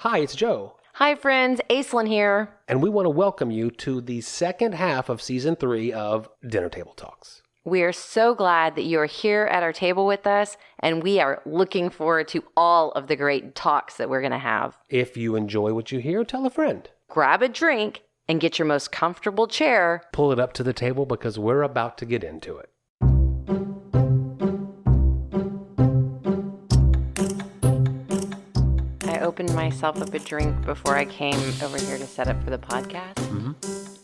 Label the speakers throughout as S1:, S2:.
S1: Hi, it's Joe.
S2: Hi friends, Aislinn here.
S1: And we want to welcome you to the second half of Season 3 of Dinner Table Talks.
S2: We are so glad that you are here at our table with us, and we are looking forward to all of the great talks that we're going to have.
S1: If you enjoy what you hear, tell a friend.
S2: Grab a drink and get your most comfortable chair.
S1: Pull it up to the table because we're about to get into it.
S2: I opened myself up a drink before I came over here to set up for the podcast.
S1: Mm-hmm.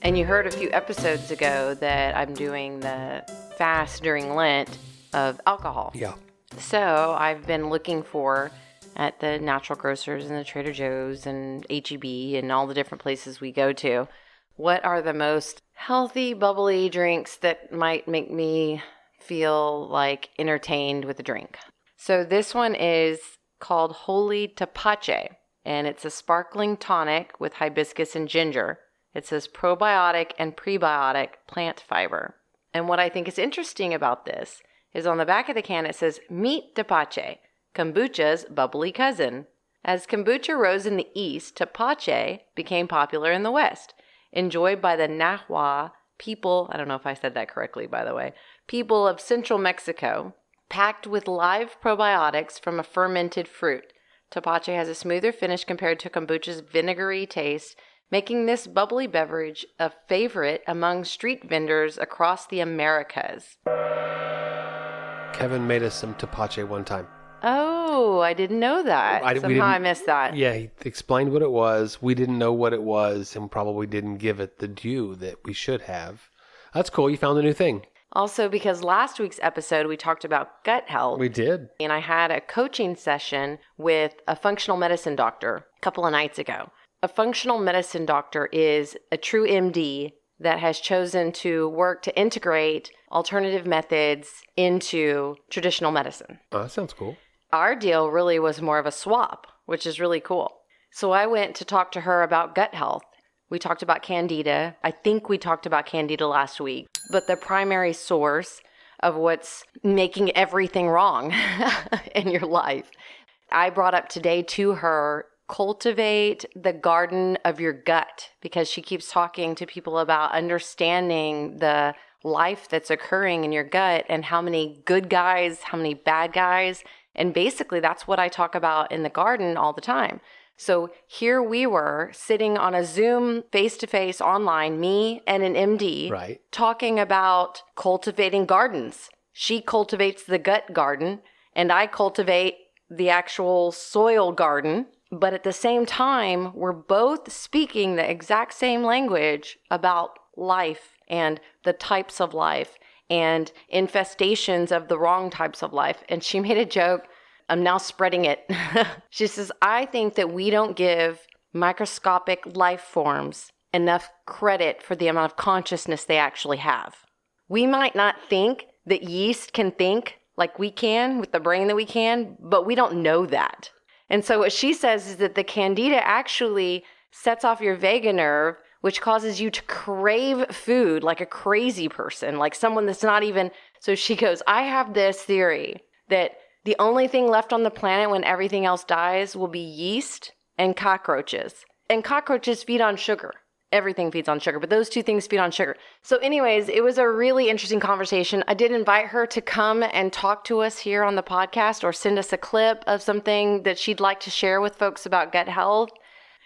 S2: And you heard a few episodes ago that I'm doing the fast during Lent of alcohol.
S1: Yeah.
S2: So I've been looking for at the natural grocers and the Trader Joe's and H-E-B and all the different places we go to, what are the most healthy, bubbly drinks that might make me feel like entertained with a drink. So this one is called Holy Tapache, and it's a sparkling tonic with hibiscus and ginger. It says probiotic and prebiotic plant fiber. And what I think is interesting about this is on the back of the can it says, Meet Tapache, kombucha's bubbly cousin. As kombucha rose in the East, Tapache became popular in the West, enjoyed by the Nahua people, I don't know if I said that correctly, by the way, people of central Mexico. Packed with live probiotics from a fermented fruit, Tapache has a smoother finish compared to kombucha's vinegary taste, making this bubbly beverage a favorite among street vendors across the Americas.
S1: Kevin made us some Tapache one time.
S2: Oh, I didn't know that. Somehow I missed that.
S1: Yeah, he explained what it was. We didn't know what it was and probably didn't give it the due that we should have. That's cool. You found a new thing.
S2: Also, because last week's episode, we talked about gut health.
S1: We did.
S2: And I had a coaching session with a functional medicine doctor a couple of nights ago. A functional medicine doctor is a true MD that has chosen to work to integrate alternative methods into traditional medicine.
S1: Oh, that sounds cool.
S2: Our deal really was more of a swap, which is really cool. So I went to talk to her about gut health. We talked about candida. I think we talked about candida last week. But the primary source of what's making everything wrong in your life. I brought up today to her, cultivate the garden of your gut, because she keeps talking to people about understanding the life that's occurring in your gut and how many good guys, how many bad guys. And basically that's what I talk about in the garden all the time. So here we were sitting on a Zoom face-to-face online, me and an MD,
S1: right,
S2: talking about cultivating gardens. She cultivates the gut garden, and I cultivate the actual soil garden. But at the same time, we're both speaking the exact same language about life and the types of life and infestations of the wrong types of life. And she made a joke. I'm now spreading it. She says, I think that we don't give microscopic life forms enough credit for the amount of consciousness they actually have. We might not think that yeast can think like we can with the brain that we can, but we don't know that. And so what she says is that the candida actually sets off your vagus nerve, which causes you to crave food like a crazy person, like someone that's not even... So she goes, I have this theory that the only thing left on the planet when everything else dies will be yeast and cockroaches. And cockroaches feed on sugar. Everything feeds on sugar, but those two things feed on sugar. So anyways, it was a really interesting conversation. I did invite her to come and talk to us here on the podcast or send us a clip of something that she'd like to share with folks about gut health.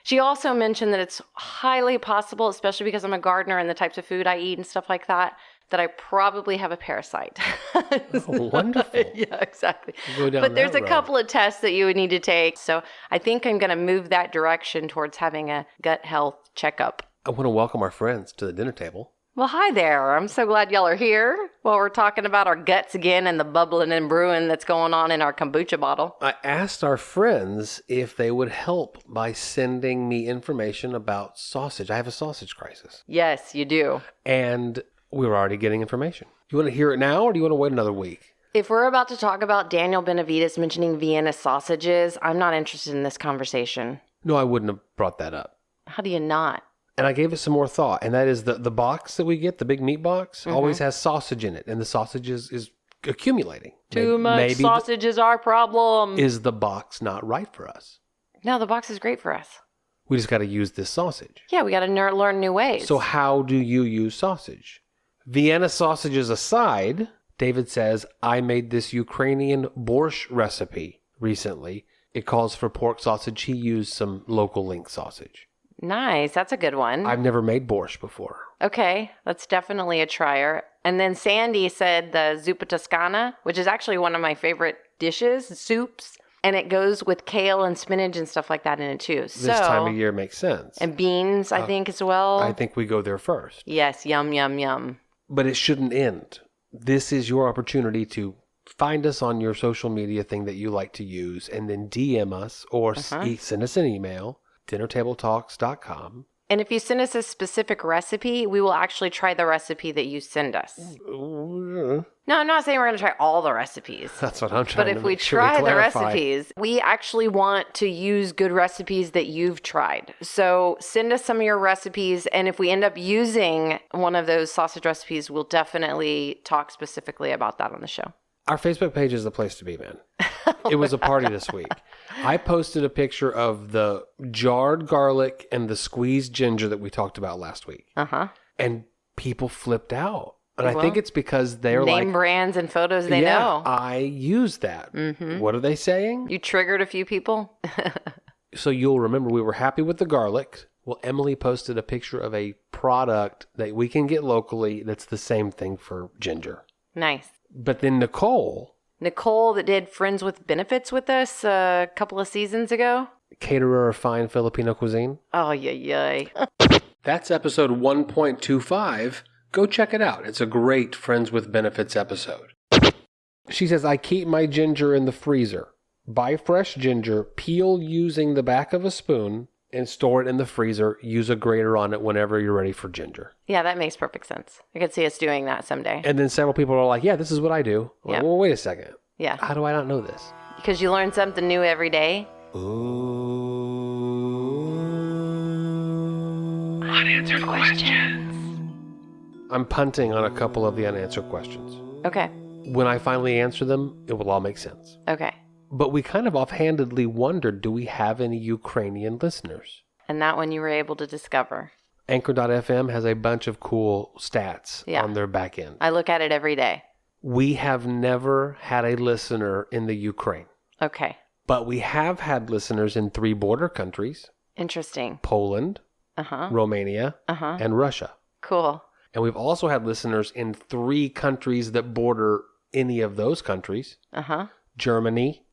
S2: She also mentioned that it's highly possible, especially because I'm a gardener and the types of food I eat and stuff like that I probably have a parasite.
S1: Oh, wonderful.
S2: Yeah, exactly.
S1: But
S2: there's a couple of tests that you would need to take. So I think I'm going to move that direction towards having a gut health checkup.
S1: I want to welcome our friends to the dinner table.
S2: Well, hi there. I'm so glad y'all are here while we're talking about our guts again and the bubbling and brewing that's going on in our kombucha bottle.
S1: I asked our friends if they would help by sending me information about sausage. I have a sausage crisis.
S2: Yes, you do.
S1: And we were already getting information. Do you want to hear it now or do you want to wait another week?
S2: If we're about to talk about Daniel Benavides mentioning Vienna sausages, I'm not interested in this conversation.
S1: No, I wouldn't have brought that up.
S2: How do you not?
S1: And I gave it some more thought, and that is the box that we get, the big meat box, always has sausage in it, and the sausage is accumulating.
S2: Too much sausage is our problem.
S1: Is the box not right for us?
S2: No, the box is great for us.
S1: We just got to use this sausage.
S2: Yeah, we got to learn new ways.
S1: So how do you use sausage? Vienna sausages aside, David says, I made this Ukrainian borscht recipe recently. It calls for pork sausage. He used some local link sausage.
S2: Nice. That's a good one.
S1: I've never made borscht before.
S2: Okay, that's definitely a trier. And then Sandy said the zuppa toscana, which is actually one of my favorite dishes, soups. And it goes with kale and spinach and stuff like that in it too.
S1: This time of year makes sense.
S2: And beans, I think, as well.
S1: I think we go there first.
S2: Yes, yum, yum, yum.
S1: But it shouldn't end. This is your opportunity to find us on your social media thing that you like to use and then DM us or send us an email, dinnertabletalks.com.
S2: And if you send us a specific recipe, we will actually try the recipe that you send us. No, I'm not saying we're going to try all the recipes.
S1: That's what I'm trying to
S2: But if we
S1: make sure we
S2: try the
S1: clarify.
S2: recipes, we actually want to use good recipes that you've tried. So send us some of your recipes. And if we end up using one of those sausage recipes, we'll definitely talk specifically about that on the show.
S1: Our Facebook page is the place to be, man. It was a party this week. I posted a picture of the jarred garlic and the squeezed ginger that we talked about last week. And people flipped out. And I think it's because they're
S2: Name brands and photos they know.
S1: I use that. What are they saying?
S2: You triggered a few people.
S1: So you'll remember we were happy with the garlic. Well, Emily posted a picture of a product that we can get locally that's the same thing for ginger.
S2: Nice.
S1: But then Nicole
S2: that did Friends with Benefits with us a couple of seasons ago.
S1: Caterer of fine Filipino cuisine.
S2: Oh, yay.
S1: That's episode 1.25. Go check it out. It's a great Friends with Benefits episode. She says, I keep my ginger in the freezer. Buy fresh ginger, peel using the back of a spoon, and store it in the freezer. Use a grater on it whenever you're ready for ginger.
S2: Yeah, that makes perfect sense. I could see us doing that someday.
S1: And then several people are like, yeah, this is what I do.
S2: Yeah.
S1: Well, wait a second.
S2: Yeah.
S1: How do I not know this?
S2: Because you learn something new every day.
S1: Ooh. Unanswered questions. I'm punting on a couple of the unanswered questions.
S2: Okay.
S1: When I finally answer them, it will all make sense.
S2: Okay.
S1: But we kind of offhandedly wondered, do we have any Ukrainian listeners?
S2: And that one you were able to discover.
S1: Anchor.fm has a bunch of cool stats on their back end.
S2: I look at it every day.
S1: We have never had a listener in the Ukraine.
S2: Okay.
S1: But we have had listeners in 3 border countries.
S2: Interesting.
S1: Poland, Romania, and Russia.
S2: Cool.
S1: And we've also had listeners in 3 countries that border any of those countries. Germany,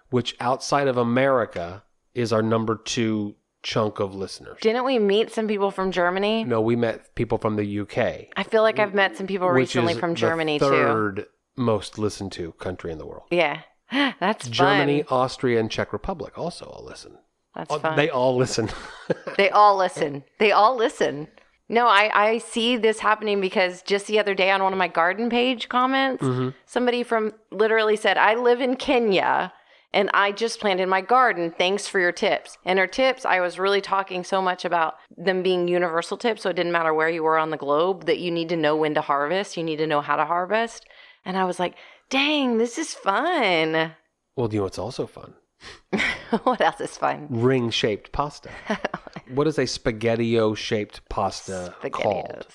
S1: which outside of America is our number 2 chunk of listeners.
S2: Didn't we meet some people from Germany?
S1: No, we met people from the UK.
S2: I feel like I've met some people recently from Germany
S1: too.
S2: too.
S1: Third most listened to country in the world.
S2: Yeah. That's
S1: Germany,
S2: fun.
S1: Austria, and Czech Republic also all listen.
S2: That's fun.
S1: They all listen.
S2: They all listen. They all listen. No, I see this happening because just the other day on one of my garden page comments, somebody from literally said, I live in Kenya and I just planted my garden. Thanks for your tips. And her tips, I was really talking so much about them being universal tips. So it didn't matter where you were on the globe, that you need to know when to harvest. You need to know how to harvest. And I was like, dang, this is fun.
S1: Well, do you know what's also fun?
S2: What else is fun?
S1: Ring-shaped pasta. What is a spaghettio-shaped pasta called?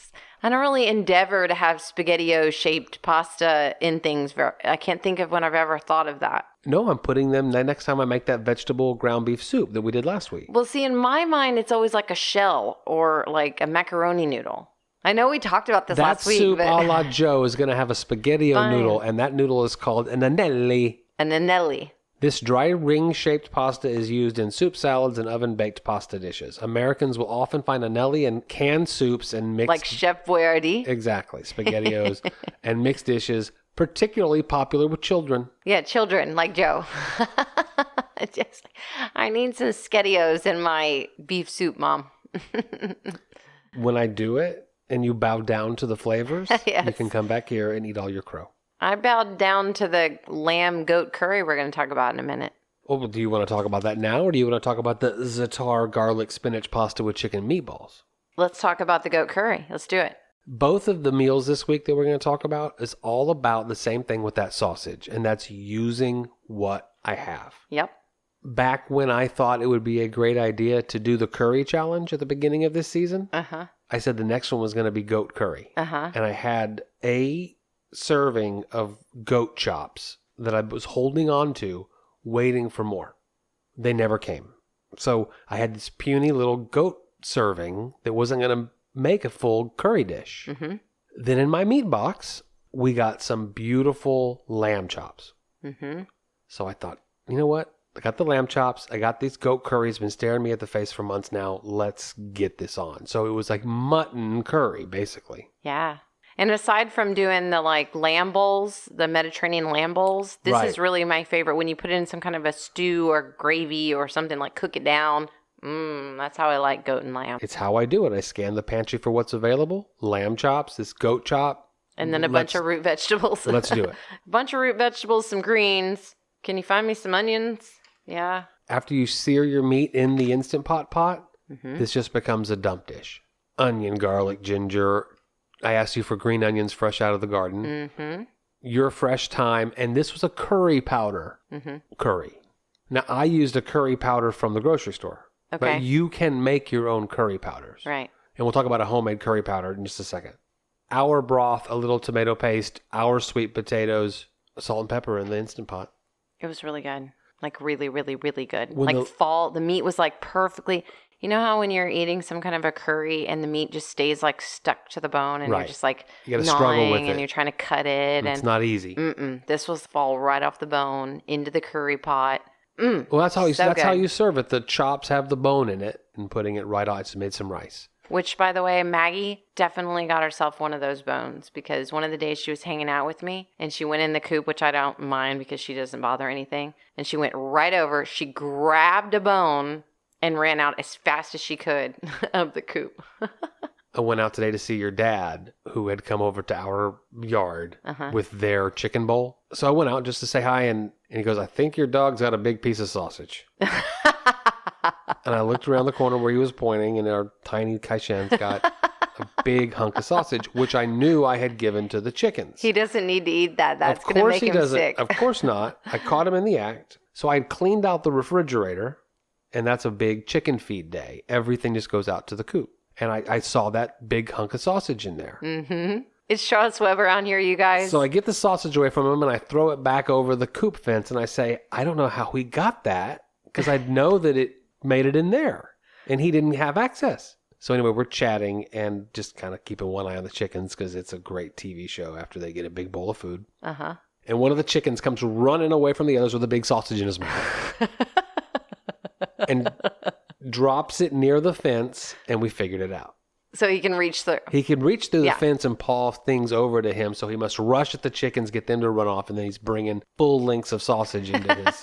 S2: I don't really endeavor to have spaghettio-shaped pasta in things. I can't think of when I've ever thought of that.
S1: No, I'm putting them the next time I make that vegetable ground beef soup that we did last week.
S2: Well, see, in my mind, it's always like a shell or like a macaroni noodle. I know we talked about this last week.
S1: That soup
S2: but
S1: a la Joe is going to have a spaghettio noodle, and that noodle is called an anelli.
S2: An anelli.
S1: This dry ring-shaped pasta is used in soup salads and oven-baked pasta dishes. Americans will often find anelli in canned soups and mixed...
S2: Like Chef Boyardee?
S1: Exactly. Spaghettios and mixed dishes, particularly popular with children.
S2: Yeah, children, like Joe. Just, I need some Spaghettios in my beef soup, Mom.
S1: When I do it and you bow down to the flavors,
S2: Yes.
S1: You can come back here and eat all your crow.
S2: I bowed down to the lamb goat curry we're going to talk about in a minute.
S1: Oh, well, do you want to talk about that now, or do you want to talk about the Za'atar Garlic Spinach Pasta with chicken meatballs?
S2: Let's talk about the goat curry. Let's do it.
S1: Both of the meals this week that we're going to talk about is all about the same thing with that sausage, and that's using what I have.
S2: Yep.
S1: back when I thought it would be a great idea to do the curry challenge at the beginning of this season, I said the next one was going to be goat curry. And I had a serving of goat chops that I was holding on to, waiting for more. They never came. So I had this puny little goat serving that wasn't going to make a full curry dish. Then in my meat box, we got some beautiful lamb chops. So I thought, you know what? I got the lamb chops. I got these goat curries. Been staring me at the face for months now. Let's get this on. So it was like mutton curry, basically.
S2: Yeah. And aside from doing the like lamb bowls, the Mediterranean lamb bowls, this is really my favorite. When you put it in some kind of a stew or gravy or something, like cook it down. That's how I like goat and lamb.
S1: It's how I do it. I scan the pantry for what's available. Lamb chops, this goat chop.
S2: And then a bunch of root vegetables.
S1: Let's do it.
S2: A bunch of root vegetables, some greens. Can you find me some onions? Yeah.
S1: After you sear your meat in the Instant Pot, this just becomes a dump dish. Onion, garlic, ginger. I asked you for green onions fresh out of the garden. Your fresh thyme. And this was a curry powder curry. Now, I used a curry powder from the grocery store.
S2: Okay.
S1: But you can make your own curry powders.
S2: Right.
S1: And we'll talk about a homemade curry powder in just a second. Our broth, a little tomato paste, our sweet potatoes, salt and pepper in the Instant Pot.
S2: It was really good. Like really, really, really good.
S1: When
S2: the meat was like perfectly, you know how when you're eating some kind of a curry and the meat just stays like stuck to the bone and you're just like
S1: you gotta struggle with it.
S2: And you're trying to cut it.
S1: It's not easy.
S2: This was fall right off the bone into the curry pot.
S1: Well, that's how you serve it. The chops have the bone in it and putting it right on. I just made some rice.
S2: Which, by the way, Maggie definitely got herself one of those bones because one of the days she was hanging out with me and she went in the coop, which I don't mind because she doesn't bother anything. And she went right over, she grabbed a bone and ran out as fast as she could of the coop.
S1: I went out today to see your dad, who had come over to our yard with their chicken bowl. So I went out just to say hi, and he goes, I think your dog's got a big piece of sausage. And I looked around the corner where he was pointing, and our tiny Kaishen's got a big hunk of sausage, which I knew I had given to the chickens.
S2: He doesn't need to eat that. That's going to make him sick.
S1: Of course not. I caught him in the act. So I had cleaned out the refrigerator, and that's a big chicken feed day. Everything just goes out to the coop. And I saw that big hunk of sausage in there.
S2: Is Charlotte's Web around here, you guys?
S1: So I get the sausage away from him, and I throw it back over the coop fence, and I say, I don't know how he got that, because I know that it made it in there, and he didn't have access. So anyway, we're chatting and just kind of keeping one eye on the chickens, because it's a great TV show after they get a big bowl of food. And one of the chickens comes running away from the others with a big sausage in his mouth. And drops it near the fence, and we figured it out.
S2: So he can reach through.
S1: He can reach through the fence and paw things over to him, so he must rush at the chickens, get them to run off, and then he's bringing full lengths of sausage into his...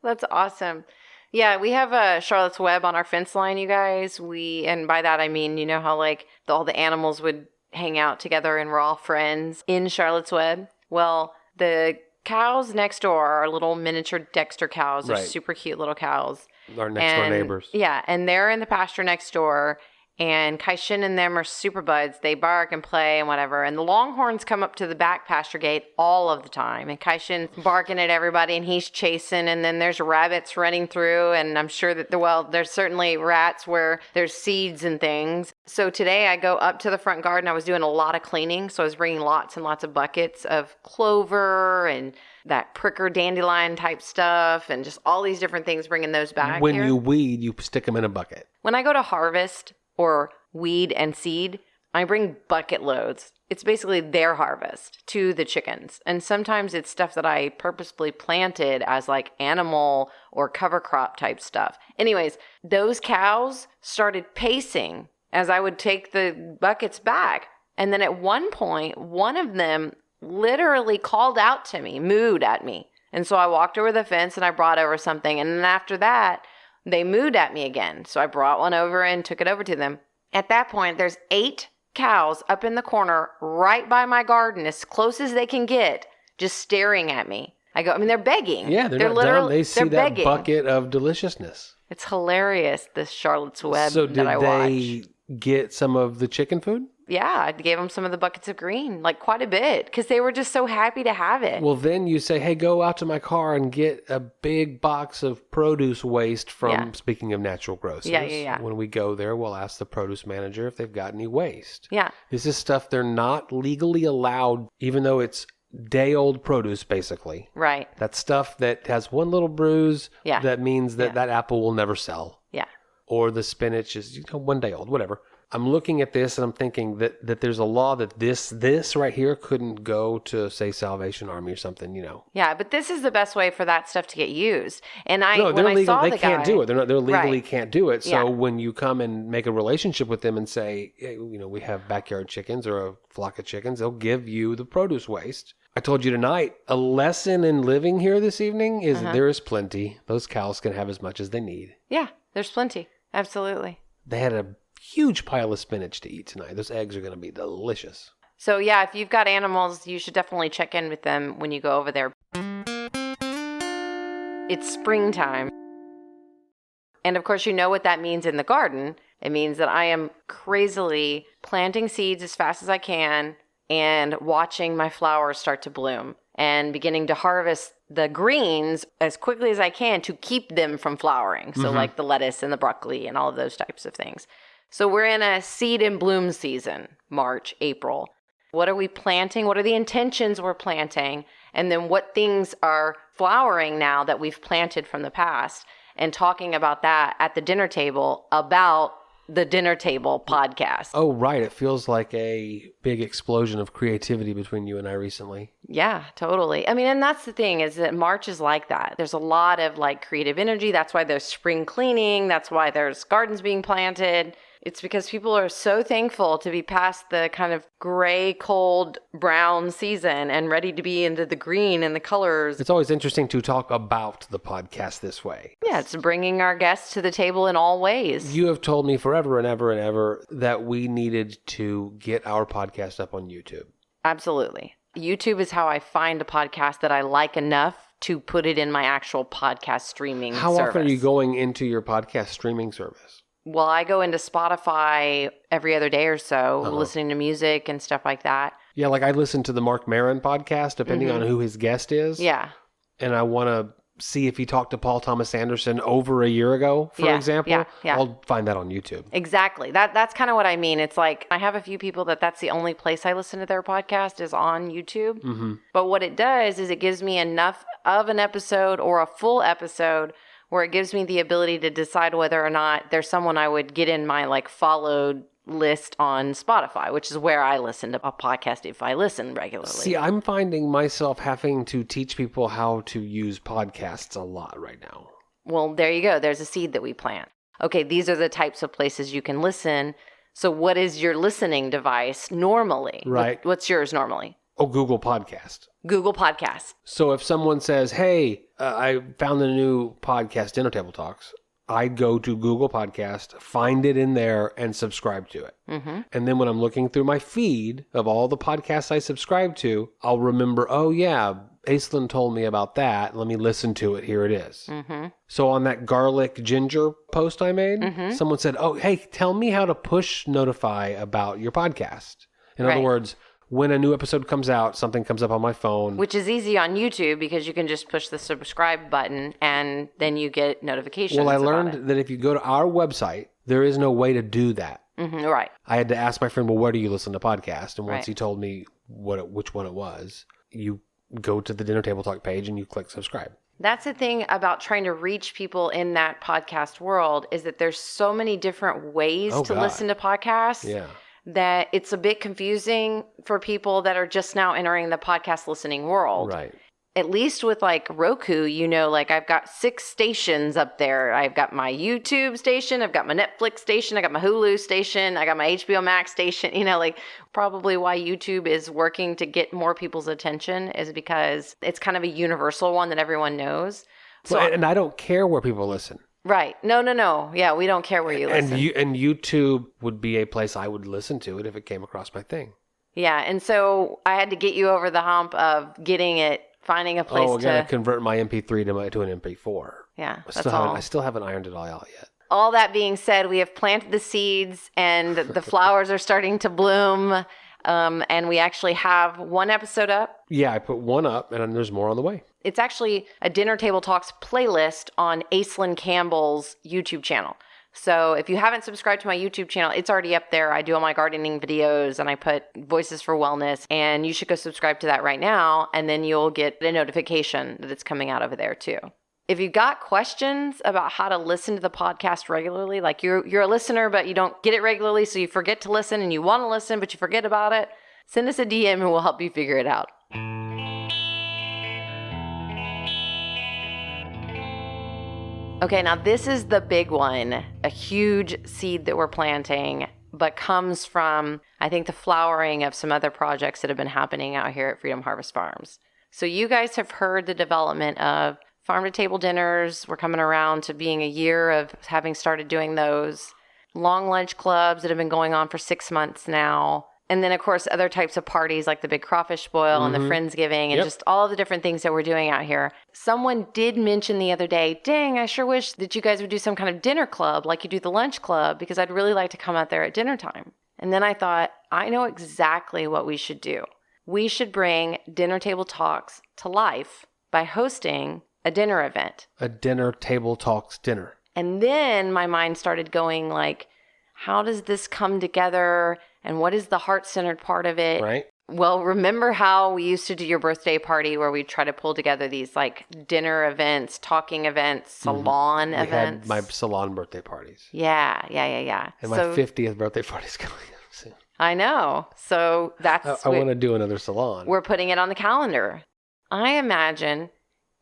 S2: That's awesome. Yeah, we have a Charlotte's Web on our fence line, you guys. And by that I mean, you know how like all the animals would hang out together and we're all friends in Charlotte's Web? Well, the cows next door are little miniature Dexter cows. They're super cute little cows.
S1: Our next door neighbors.
S2: Yeah, and they're in the pasture next door. And Kaishin and them are super buds. They bark and play and whatever. And the Longhorns come up to the back pasture gate all of the time. And Kaishin's barking at everybody and he's chasing. And then there's rabbits running through. And I'm sure that, there's certainly rats where there's seeds and things. So today I go up to the front garden. I was doing a lot of cleaning. So I was bringing lots and lots of buckets of clover and that pricker dandelion type stuff. And just all these different things, bringing those back.
S1: When you weed, you stick them in a bucket.
S2: When I go to harvest or weed and seed, I bring bucket loads. It's basically their harvest to the chickens. And sometimes it's stuff that I purposefully planted as like animal or cover crop type stuff. Anyways, those cows started pacing as I would take the buckets back. And then at one point, one of them literally called out to me, mooed at me. And so I walked over the fence and I brought over something. And then after that, they mooed at me again. So I brought one over and took it over to them. At that point, there's 8 cows up in the corner right by my garden, as close as they can get, just staring at me. They're begging.
S1: Yeah, they're not literally dumb. They see that
S2: begging.
S1: Bucket of deliciousness.
S2: It's hilarious, this Charlotte's Web
S1: so
S2: that I watch.
S1: So did they get some of the chicken food?
S2: Yeah, I gave them some of the buckets of green, like quite a bit, because they were just so happy to have it.
S1: Well, then you say, hey, go out to my car and get a big box of produce waste from, speaking of natural grocers.
S2: Yeah.
S1: When we go there, we'll ask the produce manager if they've got any waste.
S2: Yeah.
S1: This is stuff they're not legally allowed, even though it's day-old produce, basically.
S2: Right.
S1: That's stuff that has one little bruise.
S2: Yeah.
S1: That means that that apple will never sell.
S2: Yeah.
S1: Or the spinach is 1 day old, whatever. I'm looking at this and I'm thinking that there's a law that this right here couldn't go to, say, Salvation Army or something,
S2: Yeah, but this is the best way for that stuff to get used. And
S1: they can't do it. They legally
S2: Right.
S1: can't do it. So
S2: Yeah.
S1: when you come and make a relationship with them and say, hey, we have backyard chickens or a flock of chickens, they'll give you the produce waste. I told you tonight, a lesson in living here this evening is that there is plenty. Those cows can have as much as they need.
S2: Yeah, there's plenty. Absolutely.
S1: They had a huge pile of spinach to eat tonight. Those eggs are going to be delicious.
S2: So yeah, if you've got animals, you should definitely check in with them when you go over there. It's springtime. And of course, you know what that means in the garden. It means that I am crazily planting seeds as fast as I can and watching my flowers start to bloom and beginning to harvest the greens as quickly as I can to keep them from flowering. So like the lettuce and the broccoli and all of those types of things. So we're in a seed and bloom season, March, April. What are we planting? What are the intentions we're planting? And then what things are flowering now that we've planted from the past? And talking about that at the dinner table about the Dinner Table podcast.
S1: Oh, right. It feels like a big explosion of creativity between you and I recently.
S2: Yeah, totally. I mean, and that's the thing is that March is like that. There's a lot of like creative energy. That's why there's spring cleaning. That's why there's gardens being planted. It's because people are so thankful to be past the kind of gray, cold, brown season and ready to be into the green and the colors.
S1: It's always interesting to talk about the podcast this way.
S2: Yeah, it's bringing our guests to the table in all ways.
S1: You have told me forever and ever and ever that we needed to get our podcast up on YouTube.
S2: Absolutely. YouTube is how I find a podcast that I like enough to put it in my actual podcast streaming service.
S1: How often are you going into your podcast streaming service?
S2: Well, I go into Spotify every other day or so, listening to music and stuff like that.
S1: Yeah, like I listen to the Mark Maron podcast, depending on who his guest is.
S2: Yeah.
S1: And I want to see if he talked to Paul Thomas Anderson over a year ago, for example.
S2: Yeah.
S1: I'll find that on YouTube.
S2: Exactly. That's kind of what I mean. It's like I have a few people that's the only place I listen to their podcast is on YouTube. Mm-hmm. But what it does is it gives me enough of an episode or a full episode where it gives me the ability to decide whether or not there's someone I would get in my like followed list on Spotify, which is where I listen to a podcast if I listen regularly.
S1: See, I'm finding myself having to teach people how to use podcasts a lot right now.
S2: Well, there you go. There's a seed that we plant. Okay, these are the types of places you can listen. So what is your listening device normally?
S1: Right.
S2: What's yours normally?
S1: Oh, Google Podcast.
S2: Google Podcasts.
S1: So if someone says, hey, I found the new podcast, Dinner Table Talks, I'd go to Google Podcast, find it in there, and subscribe to it. Mm-hmm. And then when I'm looking through my feed of all the podcasts I subscribe to, I'll remember, oh, yeah, Aislinn told me about that. Let me listen to it. Here it is. Mm-hmm. So on that garlic ginger post I made, someone said, oh, hey, tell me how to push notify about your podcast. In other words, when a new episode comes out, something comes up on my phone.
S2: Which is easy on YouTube because you can just push the subscribe button and then you get notifications.
S1: Well, I learned that if you go to our website, there is no way to do that.
S2: Mm-hmm, right.
S1: I had to ask my friend, well, where do you listen to podcasts? And once he told me which one it was, you go to the Dinner Table Talk page and you click subscribe.
S2: That's the thing about trying to reach people in that podcast world is that there's so many different ways to listen to podcasts.
S1: Yeah.
S2: That it's a bit confusing for people that are just now entering the podcast listening world.
S1: Right.
S2: At least with like Roku, like I've got 6 stations up there. I've got my YouTube station, I've got my Netflix station, I got my Hulu station, I got my HBO Max station. Like probably why YouTube is working to get more people's attention is because it's kind of a universal one that everyone knows. So,
S1: and I don't care where people listen.
S2: Right. No. Yeah, we don't care where you listen.
S1: And YouTube would be a place I would listen to it if it came across my thing.
S2: Yeah, and so I had to get you over the hump of getting it, finding a place
S1: I gotta convert my MP3 to an MP4.
S2: Yeah,
S1: I still haven't ironed it all out yet.
S2: all that being said, we have planted the seeds and the flowers are starting to bloom. And we actually have one episode up.
S1: Yeah, I put one up and then there's more on the way.
S2: It's actually a Dinner Table Talks playlist on Aislinn Campbell's YouTube channel. So if you haven't subscribed to my YouTube channel, it's already up there. I do all my gardening videos and I put Voices for Wellness, and you should go subscribe to that right now, and then you'll get a notification that it's coming out over there too. If you've got questions about how to listen to the podcast regularly, like you're a listener but you don't get it regularly, so you forget to listen, and you want to listen but you forget about it, send us a DM and we'll help you figure it out. Okay, now this is the big one, a huge seed that we're planting, but comes from, I think, the flowering of some other projects that have been happening out here at Freedom Harvest Farms. So you guys have heard the development of farm-to-table dinners. We're coming around to being a year of having started doing those. Long lunch clubs that have been going on for 6 months now. And then, of course, other types of parties like the Big Crawfish Boil and the Friendsgiving and just all of the different things that we're doing out here. Someone did mention the other day, dang, I sure wish that you guys would do some kind of dinner club like you do the lunch club, because I'd really like to come out there at dinner time. And then I thought, I know exactly what we should do. We should bring Dinner Table Talks to life by hosting a dinner event.
S1: A Dinner Table Talks dinner.
S2: And then my mind started going like, how does this come together? And what is the heart-centered part of it?
S1: Right.
S2: Well, remember how we used to do your birthday party where we try to pull together these like dinner events, talking events, salon events?
S1: Had my salon birthday parties.
S2: Yeah.
S1: And my 50th birthday party's coming up soon.
S2: I know. So that's...
S1: I want to do another salon.
S2: We're putting it on the calendar. I imagine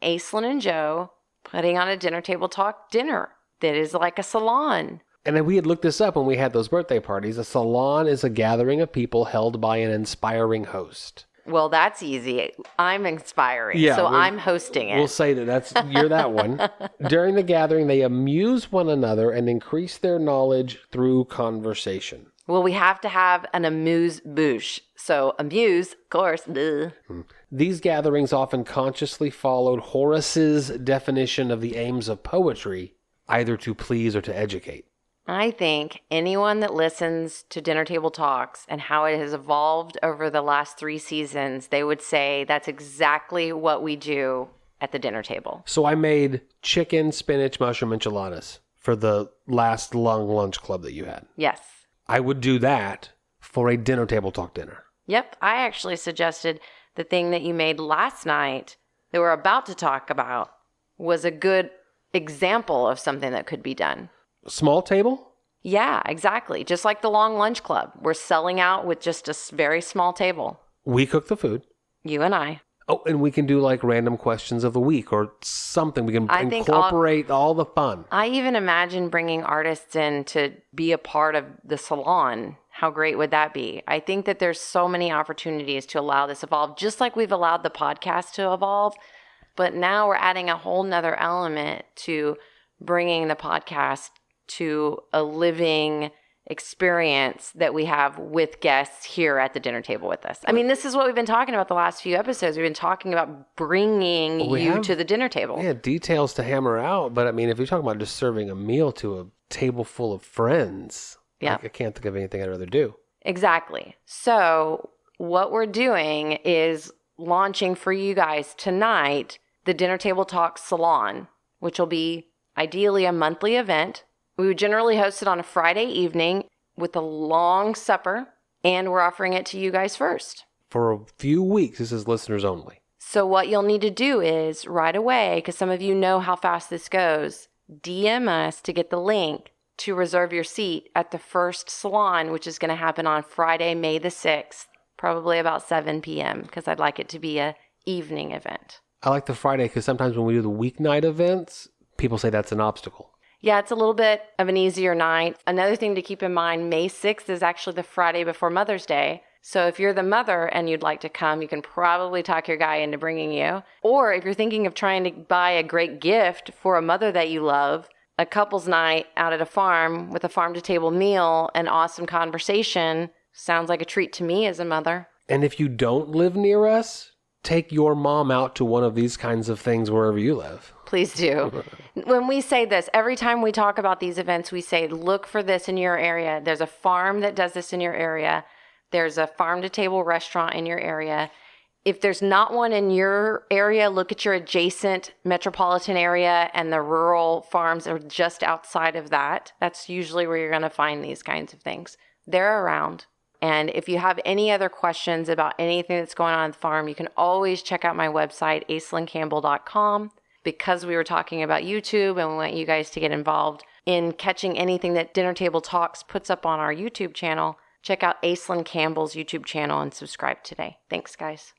S2: Aislinn and Joe putting on a Dinner Table Talk dinner that is like a salon.
S1: And then we had looked this up when we had those birthday parties. A salon is a gathering of people held by an inspiring host.
S2: Well, that's easy. I'm inspiring, so I'm hosting it.
S1: We'll say you're that one. During the gathering, they amuse one another and increase their knowledge through conversation.
S2: Well, we have to have an amuse-bouche. So amuse, of course. Duh.
S1: These gatherings often consciously followed Horace's definition of the aims of poetry, either to please or to educate.
S2: I think anyone that listens to Dinner Table Talks and how it has evolved over the last 3 seasons, they would say that's exactly what we do at the dinner table.
S1: So I made chicken, spinach, mushroom enchiladas for the last long lunch club that you had.
S2: Yes.
S1: I would do that for a Dinner Table Talk dinner.
S2: Yep. I actually suggested the thing that you made last night that we're about to talk about was a good example of something that could be done.
S1: Small table?
S2: Yeah, exactly. Just like the long lunch club. We're selling out with just a very small table.
S1: We cook the food.
S2: You and I.
S1: Oh, and we can do like random questions of the week or something. We can incorporate all the fun.
S2: I even imagine bringing artists in to be a part of the salon. How great would that be? I think that there's so many opportunities to allow this evolve, just like we've allowed the podcast to evolve. But now we're adding a whole nother element to bringing the podcast to a living experience that we have with guests here at the dinner table with us. I mean, this is what we've been talking about the last few episodes. We've been talking about bringing you to the dinner table.
S1: Yeah, details to hammer out. But I mean, if you're talking about just serving a meal to a table full of friends, I can't think of anything I'd rather do.
S2: Exactly. So what we're doing is launching for you guys tonight the Dinner Table Talk Salon, which will be ideally a monthly event. We would generally host it on a Friday evening with a long supper, and we're offering it to you guys first.
S1: For a few weeks, this is listeners only.
S2: So what you'll need to do is right away, because some of you know how fast this goes, DM us to get the link to reserve your seat at the first salon, which is going to happen on Friday, May the 6th, probably about 7 p.m., because I'd like it to be an evening event.
S1: I like the Friday because sometimes when we do the weeknight events, people say that's an obstacle.
S2: Yeah, it's a little bit of an easier night. Another thing to keep in mind, May 6th is actually the Friday before Mother's Day. So if you're the mother and you'd like to come, you can probably talk your guy into bringing you. Or if you're thinking of trying to buy a great gift for a mother that you love, a couple's night out at a farm with a farm-to-table meal and awesome conversation sounds like a treat to me as a mother.
S1: And if you don't live near us, take your mom out to one of these kinds of things wherever you live.
S2: Please do. When we say this, every time we talk about these events, we say, look for this in your area. There's a farm that does this in your area. There's a farm-to-table restaurant in your area. If there's not one in your area, look at your adjacent metropolitan area, and the rural farms are just outside of that. That's usually where you're going to find these kinds of things. They're around. And if you have any other questions about anything that's going on at the farm, you can always check out my website, aislingcampbell.com. Because we were talking about YouTube and we want you guys to get involved in catching anything that Dinner Table Talks puts up on our YouTube channel, check out Aislinn Campbell's YouTube channel and subscribe today. Thanks, guys.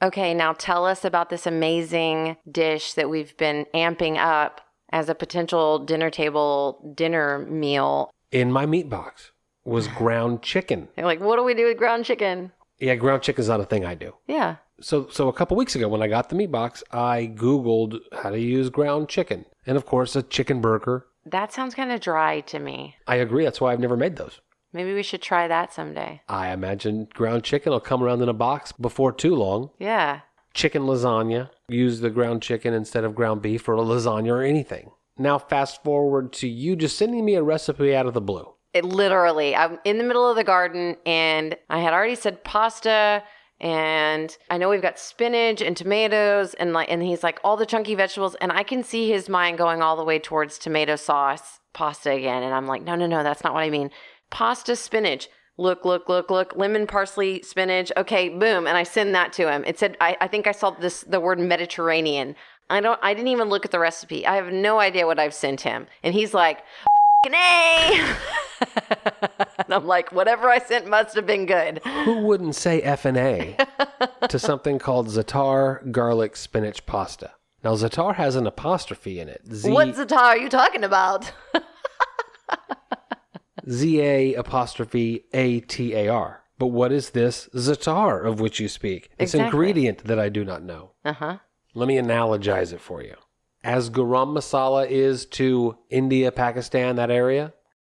S2: Okay, now tell us about this amazing dish that we've been amping up as a potential dinner table dinner meal.
S1: In my meat box was ground chicken.
S2: You're like, what do we do with ground chicken?
S1: Yeah, ground chicken's not a thing I do.
S2: Yeah.
S1: So a couple weeks ago when I got the meat box, I Googled how to use ground chicken. And of course, a chicken burger.
S2: That sounds kind of dry to me.
S1: I agree. That's why I've never made those.
S2: Maybe we should try that someday.
S1: I imagine ground chicken will come around in a box before too long.
S2: Yeah.
S1: Chicken lasagna. Use the ground chicken instead of ground beef for a lasagna or anything. Now fast forward to you just sending me a recipe out of the blue.
S2: It literally, I'm in the middle of the garden and I had already said pasta. And I know we've got spinach and tomatoes and he's like all the chunky vegetables. And I can see his mind going all the way towards tomato sauce pasta again. And I'm like, no, that's not what I mean. Pasta, spinach. Look. Lemon, parsley, spinach. Okay, boom. And I send that to him. It said, I think I saw the word Mediterranean. I didn't even look at the recipe. I have no idea what I've sent him. And he's like, A. And I'm like, whatever I sent must have been good.
S1: Who wouldn't say F&A to something called Za'atar Garlic Spinach Pasta? Now, Za'atar has an apostrophe in it.
S2: What Za'atar are you talking about?
S1: Z-A-apostrophe-A-T-A-R. But what is this Za'atar of which you speak? It's an ingredient that I do not know.
S2: Uh-huh.
S1: Let me analogize it for you. As garam masala is to India, Pakistan, that area,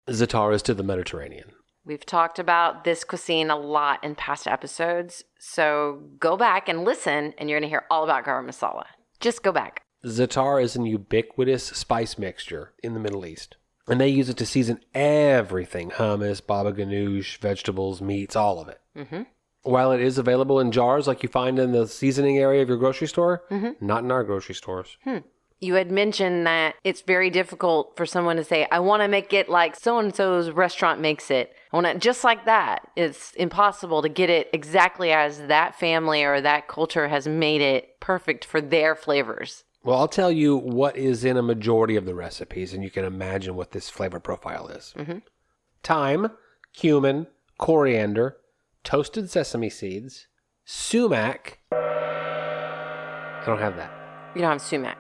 S1: Za'atar is to the Mediterranean.
S2: We've talked about this cuisine a lot in past episodes, so go back and listen, and you're going to hear all about garam masala. Just go back.
S1: Za'atar is an ubiquitous spice mixture in the Middle East, and they use it to season everything: hummus, baba ganoush, vegetables, meats, all of it.
S2: Mm-hmm.
S1: While it is available in jars like you find in the seasoning area of your grocery store, not in our grocery stores.
S2: You had mentioned that it's very difficult for someone to say, I want to make it like so-and-so's restaurant makes it. I want it just like that. It's impossible to get it exactly as that family or that culture has made it perfect for their flavors.
S1: Well, I'll tell you what is in a majority of the recipes, and you can imagine what this flavor profile is. Thyme, cumin, coriander, toasted sesame seeds, sumac. I don't have that.
S2: You don't have sumac.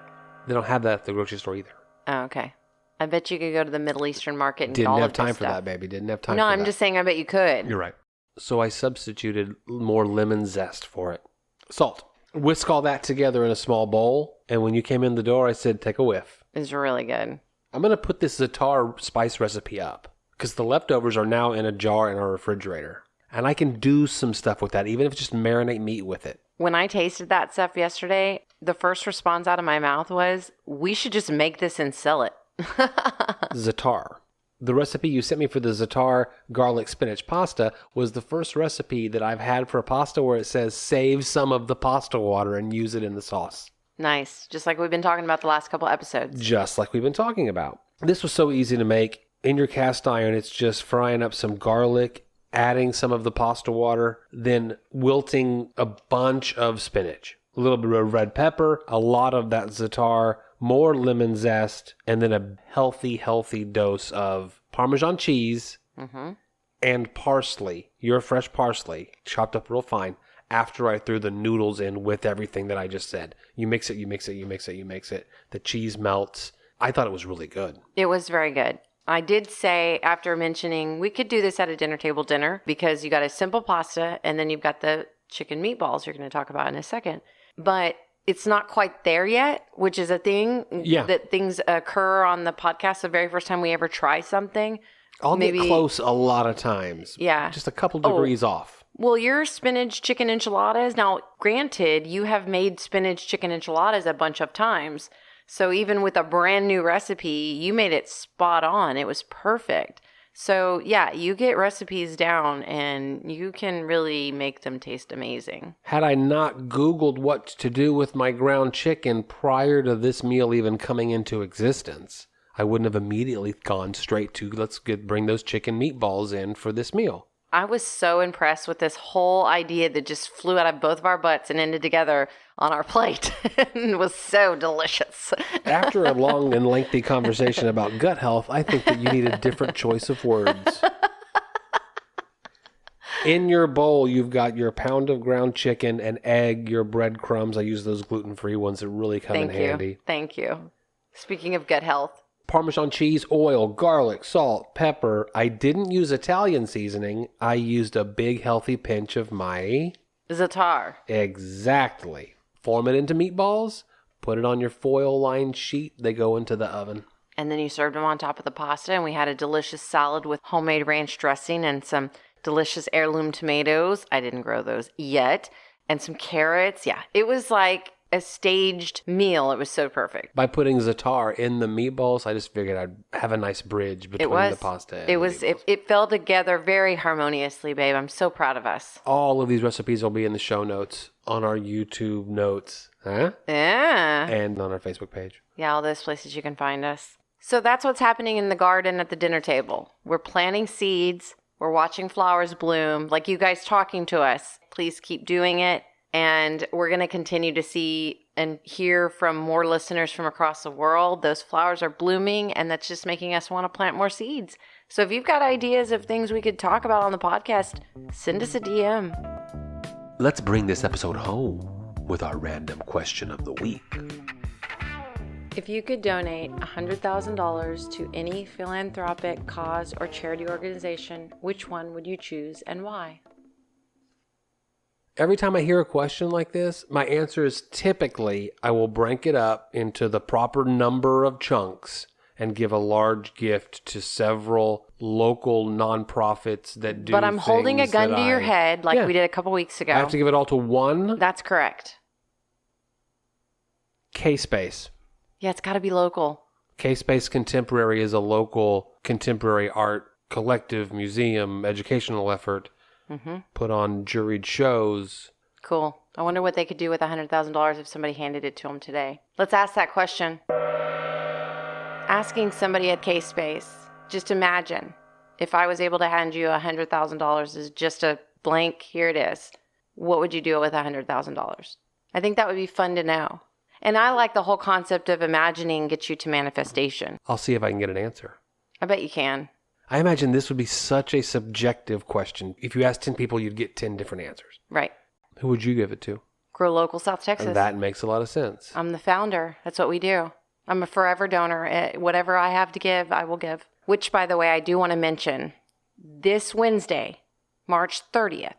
S1: They don't have that at the grocery store either.
S2: Oh, okay. I bet you could go to the Middle Eastern market and get all of this stuff.
S1: Didn't have time for that, baby. Didn't have time for that.
S2: No, I'm just saying I bet you could.
S1: You're right. So I substituted more lemon zest for it. Salt. Whisk all that together in a small bowl, and when you came in the door, I said, take a whiff.
S2: It's really good.
S1: I'm going to put this Za'atar spice recipe up, because the leftovers are now in a jar in our refrigerator. And I can do some stuff with that, even if it's just marinate meat with it.
S2: When I tasted that stuff yesterday, the first response out of my mouth was, we should just make this and sell it.
S1: Za'atar. The recipe you sent me for the Za'atar Garlic Spinach Pasta was the first recipe that I've had for a pasta where it says save some of the pasta water and use it in the sauce.
S2: Nice. Just like we've been talking about the last couple episodes.
S1: Just like we've been talking about. This was so easy to make. In your cast iron, it's just frying up some garlic, adding some of the pasta water, then wilting a bunch of spinach. A little bit of red pepper, a lot of that Za'atar, more lemon zest, and then a healthy dose of Parmesan cheese and parsley, your fresh parsley, chopped up real fine, after I threw the noodles in with everything that I just said. You mix it. The cheese melts. I thought it was really good.
S2: It was very good. I did say, after mentioning, we could do this at a dinner table dinner because you got a simple pasta and then you've got the chicken meatballs you're going to talk about in a second. But it's not quite there yet, which is a thing that things occur on the podcast the very first time we ever try something.
S1: I'll get close a lot of times.
S2: Yeah.
S1: Just a couple degrees off.
S2: Well, your spinach chicken enchiladas, now granted, you have made spinach chicken enchiladas a bunch of times. So even with a brand new recipe, you made it spot on. It was perfect. So yeah, you get recipes down and you can really make them taste amazing.
S1: Had I not Googled what to do with my ground chicken prior to this meal even coming into existence, I wouldn't have immediately gone straight to bring those chicken meatballs in for this meal.
S2: I was so impressed with this whole idea that just flew out of both of our butts and ended together on our plate. It was so delicious.
S1: After a long and lengthy conversation about gut health, I think that you need a different choice of words. In your bowl, you've got your pound of ground chicken, an egg, your breadcrumbs. I use those gluten-free ones that really come in handy.
S2: Thank you. Speaking of gut health.
S1: Parmesan cheese, oil, garlic, salt, pepper. I didn't use Italian seasoning. I used a big healthy pinch of my...
S2: Za'atar.
S1: Exactly. Form it into meatballs, put it on your foil-lined sheet. They go into the oven.
S2: And then you served them on top of the pasta, and we had a delicious salad with homemade ranch dressing and some delicious heirloom tomatoes. I didn't grow those yet. And some carrots. Yeah, it was like a staged meal. It was so perfect.
S1: By putting za'atar in the meatballs, I just figured I'd have a nice bridge between the pasta and the meatballs.
S2: It fell together very harmoniously, babe. I'm so proud of us.
S1: All of these recipes will be in the show notes on our YouTube notes. Huh?
S2: Yeah.
S1: And on our Facebook page.
S2: Yeah, all those places you can find us. So that's what's happening in the garden at the dinner table. We're planting seeds. We're watching flowers bloom. Like you guys talking to us. Please keep doing it. And we're going to continue to see and hear from more listeners from across the world. Those flowers are blooming, and that's just making us want to plant more seeds. So if you've got ideas of things we could talk about on the podcast, send us a DM.
S1: Let's bring this episode home with our random question of the week.
S2: If you could donate $100,000 to any philanthropic cause or charity organization, which one would you choose and why?
S1: Every time I hear a question like this, my answer is typically I will break it up into the proper number of chunks and give a large gift to several local nonprofits that do.
S2: But I'm holding a gun to your head like we did a couple weeks ago.
S1: I have to give it all to one?
S2: That's correct.
S1: K-Space.
S2: Yeah, it's got to be local.
S1: K-Space Contemporary is a local contemporary art collective, museum, educational effort. Mm-hmm. Put on juried shows.
S2: Cool. I wonder what they could do with $100,000 if somebody handed it to them today. Let's ask that question. Asking somebody at K-Space, just imagine if I was able to hand you $100,000 as just a blank, here it is. What would you do with $100,000? I think that would be fun to know. And I like the whole concept of imagining gets you to manifestation.
S1: I'll see if I can get an answer.
S2: I bet you can.
S1: I imagine this would be such a subjective question. If you asked 10 people, you'd get 10 different answers.
S2: Right.
S1: Who would you give it to?
S2: Grow Local South Texas.
S1: And that makes a lot of sense.
S2: I'm the founder. That's what we do. I'm a forever donor. Whatever I have to give, I will give. Which, by the way, I do want to mention, this Wednesday, March 30th,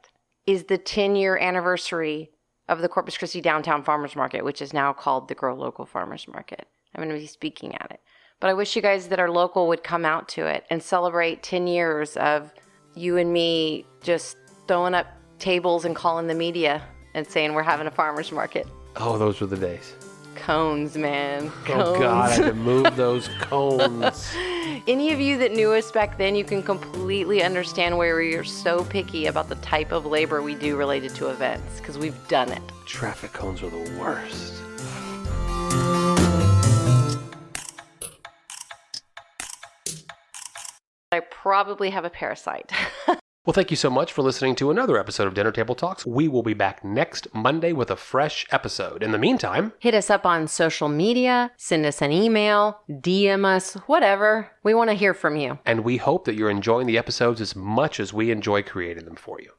S2: is the 10-year anniversary of the Corpus Christi Downtown Farmers Market, which is now called the Grow Local Farmers Market. I'm going to be speaking at it. But I wish you guys that are local would come out to it and celebrate 10 years of you and me just throwing up tables and calling the media and saying we're having a farmer's market.
S1: Oh, those were the days.
S2: Cones, man.
S1: Cones. Oh, God, I had to move those cones.
S2: Any of you that knew us back then, you can completely understand why we're so picky about the type of labor we do related to events, because we've done it.
S1: Traffic cones were the worst.
S2: I probably have a parasite.
S1: Well, thank you so much for listening to another episode of Dinner Table Talks. We will be back next Monday with a fresh episode. In the meantime,
S2: hit us up on social media, send us an email, DM us, whatever. We want to hear from you.
S1: And we hope that you're enjoying the episodes as much as we enjoy creating them for you.